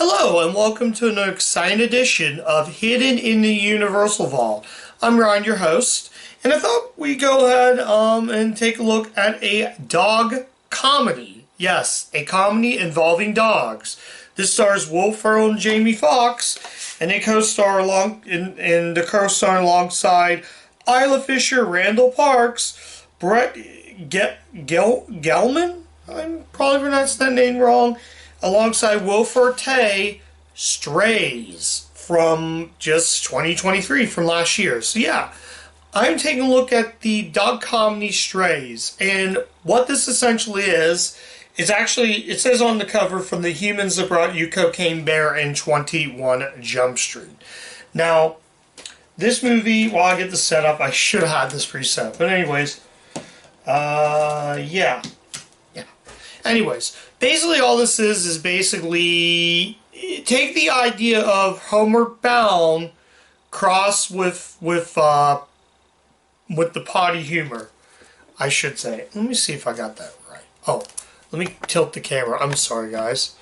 Hello and welcome to an exciting edition of Hidden in the Universal Vault. I'm Ryan, your host, and I thought we'd go ahead and take a look at a dog comedy. Yes, a comedy involving dogs. This stars Will Ferrell and Jamie Foxx, and they co-star alongside Isla Fisher, Randall Parks, Brett Gelman. I'm probably pronouncing that name wrong. Alongside Will Forte, Strays from just 2023, from last year. So yeah, I'm taking a look at the dog comedy Strays, and what this essentially is actually, it says on the cover, from the humans that brought you Cocaine Bear and 21 Jump Street. Now, this movie, while I get the setup, I should have had this preset, but anyways, yeah. Anyways, basically all this is basically take the idea of Homeward Bound cross with the potty humor, I should say. Let me see if I got that right. Oh, let me tilt the camera. I'm sorry, guys.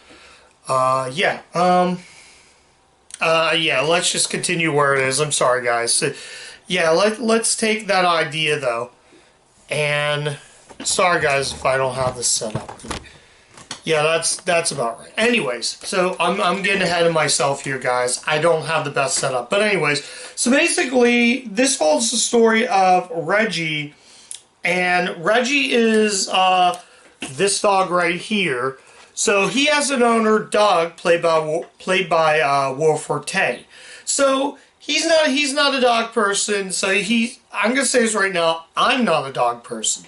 Yeah, let's just continue where it is. I'm sorry, guys. So, yeah, let's take that idea, though, and sorry, guys, if I don't have this set up. Yeah, that's about right. Anyways, so I'm getting ahead of myself here, guys. I don't have the best setup. But anyways, so basically, this follows the story of Reggie. And Reggie is this dog right here. So he has an owner, Doug, played by Will Forte. So he's not a dog person. So I'm gonna say this right now. I'm not a dog person.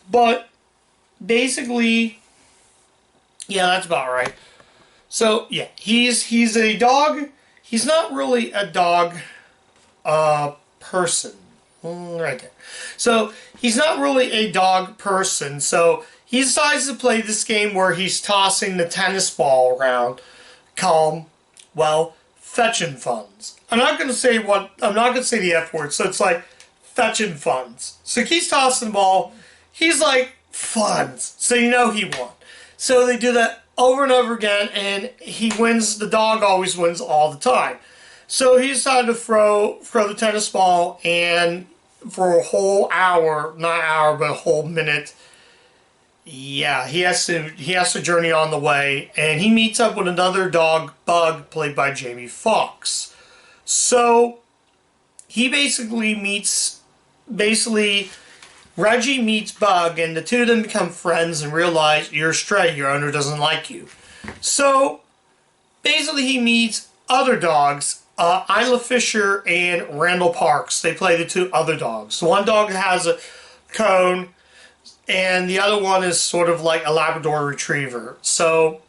But basically, yeah, that's about right. So yeah, he's a dog. He's not really a dog person. Right there. So he's not really a dog person. So he decides to play this game where he's tossing the tennis ball around, called, well, fetching funds. I'm not gonna say the F word. So it's like fetching funds. So he's tossing the ball. He's like, funds. So you know he won. So they do that over and over again, and he wins. The dog always wins all the time. So he decided to throw the tennis ball, and for a whole hour, not hour, but a whole minute, yeah, he has to journey on the way, and he meets up with another dog, Bug, played by Jamie Foxx. So he Reggie meets Bug, and the two of them become friends and realize you're a stray, your owner doesn't like you. So basically he meets other dogs, Isla Fisher and Randall Parks. They play the two other dogs. One dog has a cone, and the other one is sort of like a Labrador Retriever. So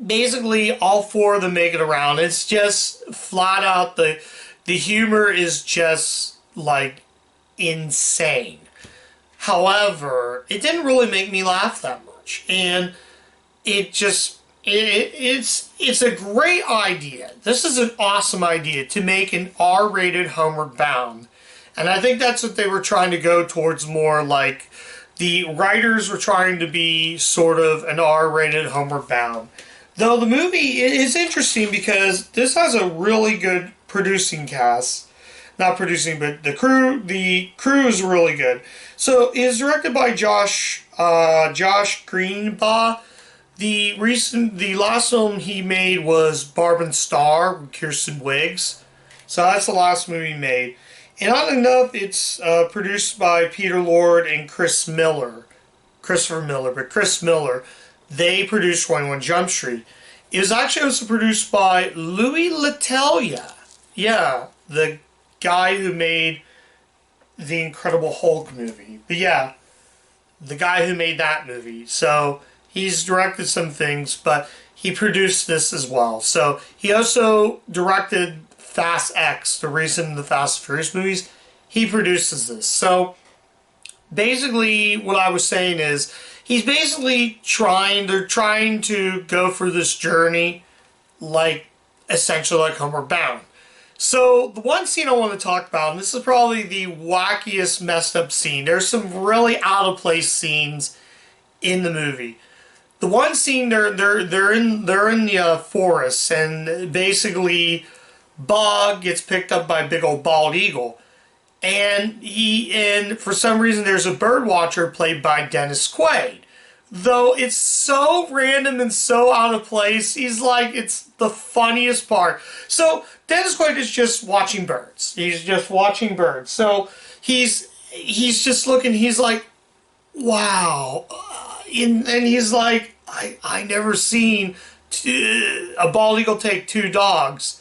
basically all four of them make it around. It's just flat out, the humor is just like insane. However, it didn't really make me laugh that much, and it's a great idea. This is an awesome idea to make an R-rated Homeward Bound, and I think that's what they were trying to go towards more. Like the writers were trying to be sort of an R-rated Homeward Bound. Though the movie is interesting because this has a really good producing cast. Not producing, but the crew is really good. So it is directed by Josh Greenbaugh. The last film he made was Barb and Star with Kirsten Wiggs. So that's the last movie he made. And oddly enough, it's produced by Peter Lord and Chris Miller. They produced 21 Jump Street. It was actually also produced by Louis Leterrier. Yeah, the guy who made the Incredible Hulk movie. But yeah, the guy who made that movie. So he's directed some things, but he produced this as well. So he also directed Fast X, the recent the Fast and Furious movies. He produces this. So basically what I was saying is he's basically trying to go through this journey like essentially like Homeward Bound. So the one scene I want to talk about, and this is probably the wackiest messed up scene. There's some really out of place scenes in the movie. The one scene they're in the forest, and basically Bug gets picked up by a big old bald eagle, and for some reason there's a bird watcher played by Dennis Quaid. Though it's so random and so out of place, he's like, it's the funniest part. So Dennis Quaid is just watching birds. He's just watching birds. So he's just looking. He's like, wow, and he's like, I never seen a bald eagle take two dogs.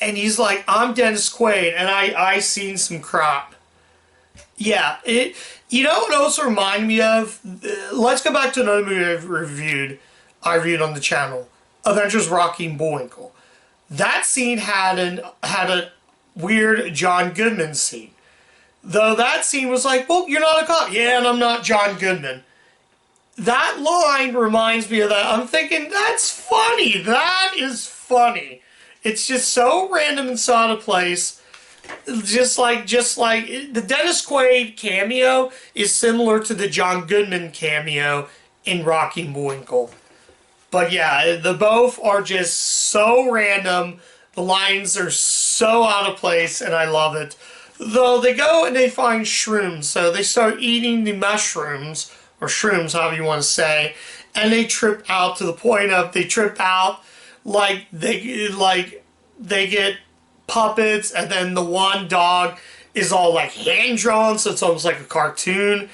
And he's like, I'm Dennis Quaid, and I seen some crap. Yeah, it. You know what also reminded me of? Let's go back to another movie I reviewed on the channel, Adventures of Rocky and Bullwinkle. That scene had a weird John Goodman scene. Though that scene was like, well, you're not a cop. Yeah, and I'm not John Goodman. That line reminds me of that. I'm thinking, that's funny. That is funny. It's just so random and so out of place. Just like the Dennis Quaid cameo is similar to the John Goodman cameo in Rocky and Bullwinkle. But yeah, the both are just so random. The lines are so out of place, and I love it. Though they go and they find shrooms, so they start eating the mushrooms, or shrooms, however you want to say, and they trip out to the point of they trip out like they get puppets, and then the one dog is all like hand drawn, so it's almost like a cartoon.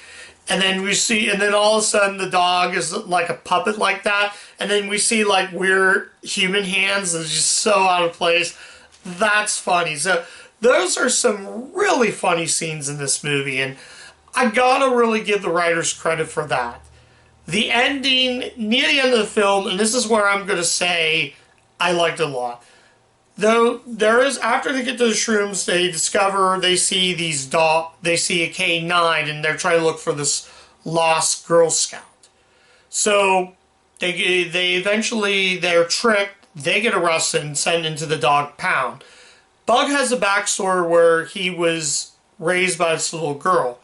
And then all of a sudden the dog is like a puppet like that, and then we see like weird human hands that's just so out of place. That's funny. So those are some really funny scenes in this movie, and I gotta really give the writers credit for that. The ending, near the end of the film, and this is where I'm gonna say I liked it a lot. Though there is, after they get to the shrooms, they see a K-9, and they're trying to look for this lost Girl Scout. So they're tricked, they get arrested and sent into the dog pound. Bug has a backstory where he was raised by this little girl.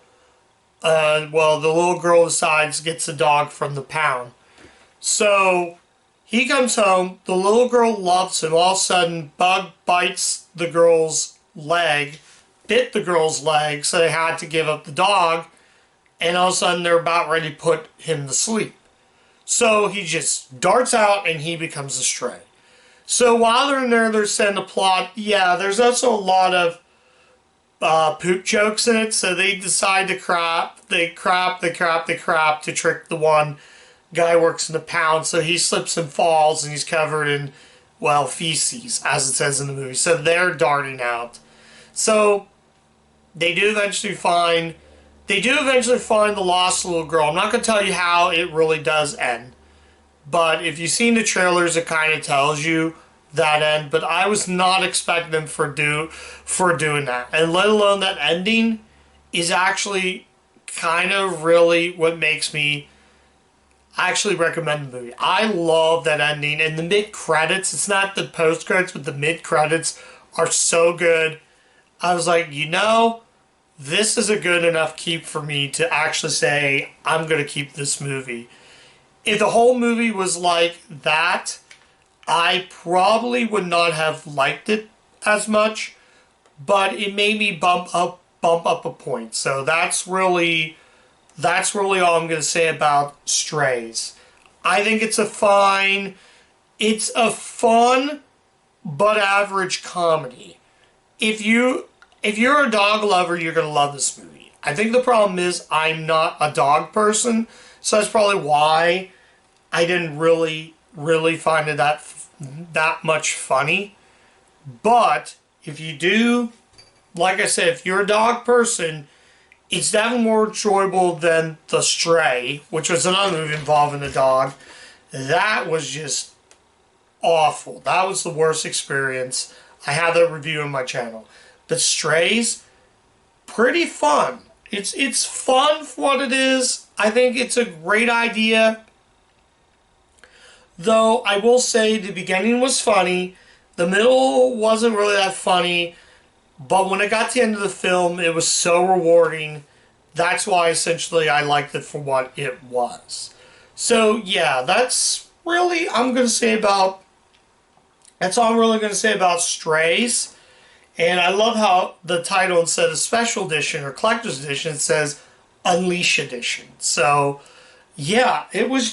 The little girl gets a dog from the pound. So he comes home, the little girl loves him. All of a sudden, Bug bites the girl's leg, bit the girl's leg, so they had to give up the dog, and all of a sudden they're about ready to put him to sleep. So he just darts out and he becomes a stray. So while they're in there, they're setting a plot. Yeah, there's also a lot of poop jokes in it, so they decide to crap to trick the one guy who works in the pound, so he slips and falls and he's covered in, well, feces, as it says in the movie. So they're darting out. So they do eventually find the lost little girl. I'm not going to tell you how it really does end, but if you've seen the trailers, it kind of tells you that end. But I was not expecting them for doing that, and let alone that ending is actually kind of really what makes me actually recommend the movie. I love that ending, and the mid-credits, it's not the post-credits, but the mid-credits are so good. I was like, this is a good enough keep for me to actually say, I'm going to keep this movie. If the whole movie was like that, I probably would not have liked it as much, but it made me bump up a point. So that's really all I'm going to say about Strays. I think it's a fun but average comedy. If you're a dog lover, you're going to love this movie. I think the problem is I'm not a dog person, so that's probably why I didn't really find it that much funny. But if you do, like I said, if you're a dog person, it's definitely more enjoyable than The Stray, which was another movie involving a dog. That was just awful. That was the worst experience. I have that review on my channel. But Strays, pretty fun. It's fun for what it is. I think it's a great idea. Though I will say the beginning was funny. The middle wasn't really that funny. But when it got to the end of the film, it was so rewarding. That's why, essentially, I liked it for what it was. So yeah, that's all I'm really going to say about Strays. And I love how the title, instead of Special Edition or Collector's Edition, it says Unleash Edition. So yeah, it was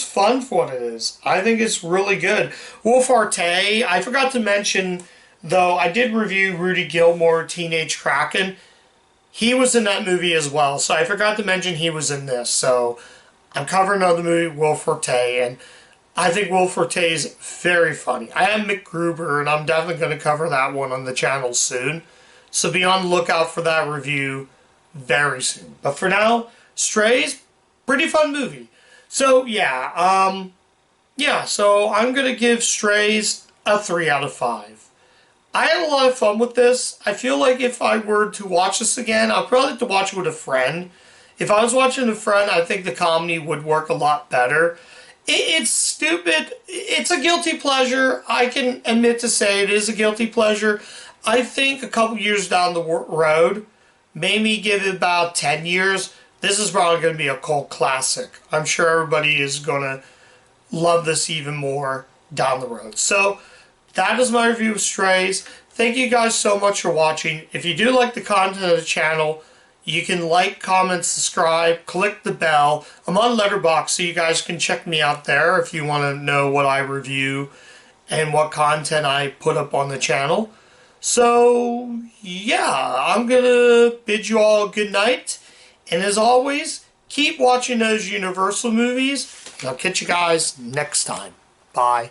fun for what it is. I think it's really good. Wolf Arte, I forgot to mention, though, I did review Rudy Gilmore, Teenage Kraken. He was in that movie as well, so I forgot to mention he was in this. So I'm covering another movie, Will Forte, and I think Will Forte is very funny. I am Mick Gruber, and I'm definitely going to cover that one on the channel soon. So be on the lookout for that review very soon. But for now, Strays, pretty fun movie. So so I'm going to give Strays a 3 out of 5. I had a lot of fun with this. I feel like if I were to watch this again, I'd probably have to watch it with a friend. If I was watching with a friend, I think the comedy would work a lot better. It's stupid. It's a guilty pleasure. I can admit to say it is a guilty pleasure. I think a couple years down the road, maybe give it about 10 years, this is probably going to be a cult classic. I'm sure everybody is going to love this even more down the road. So that is my review of Strays. Thank you guys so much for watching. If you do like the content of the channel, you can like, comment, subscribe, click the bell. I'm on Letterboxd, so you guys can check me out there if you want to know what I review and what content I put up on the channel. So, yeah, I'm going to bid you all good night. And as always, keep watching those Universal movies. And I'll catch you guys next time. Bye.